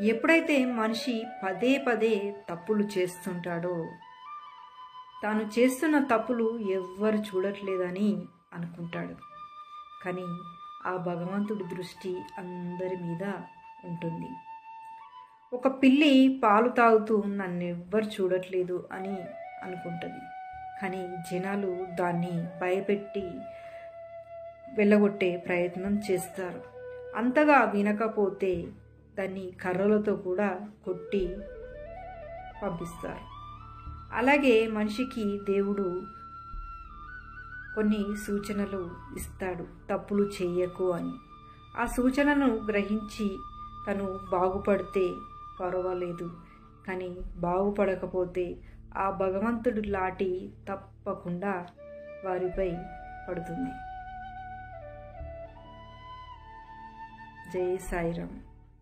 ఎప్పుడైతే మనిషి పదే పదే తప్పులు చేస్తుంటాడో తాను చేస్తున్న తప్పులు ఎవ్వరు చూడట్లేదని అనుకుంటాడు. కానీ ఆ భగవంతుడి దృష్టి అందరి మీద ఉంటుంది. ఒక పిల్లి పాలు తాగుతూ నన్నెవ్వరు చూడట్లేదు అని అనుకుంటుంది. కానీ జనాలు దాన్ని భయపెట్టి వెళ్ళగొట్టే ప్రయత్నం చేస్తారు. అంతగా వినకపోతే దాన్ని కర్రలతో కూడా కొట్టి పంపిస్తారు. అలాగే మనిషికి దేవుడు కొన్ని సూచనలు ఇస్తాడు, తప్పులు చేయకు అని. ఆ సూచనను గ్రహించి తను బాగుపడితే పర్వాలేదు, కానీ బాగుపడకపోతే ఆ భగవంతుడి లాటి తప్పకుండా వారిపై పడుతుంది. జై సాయిరామ్.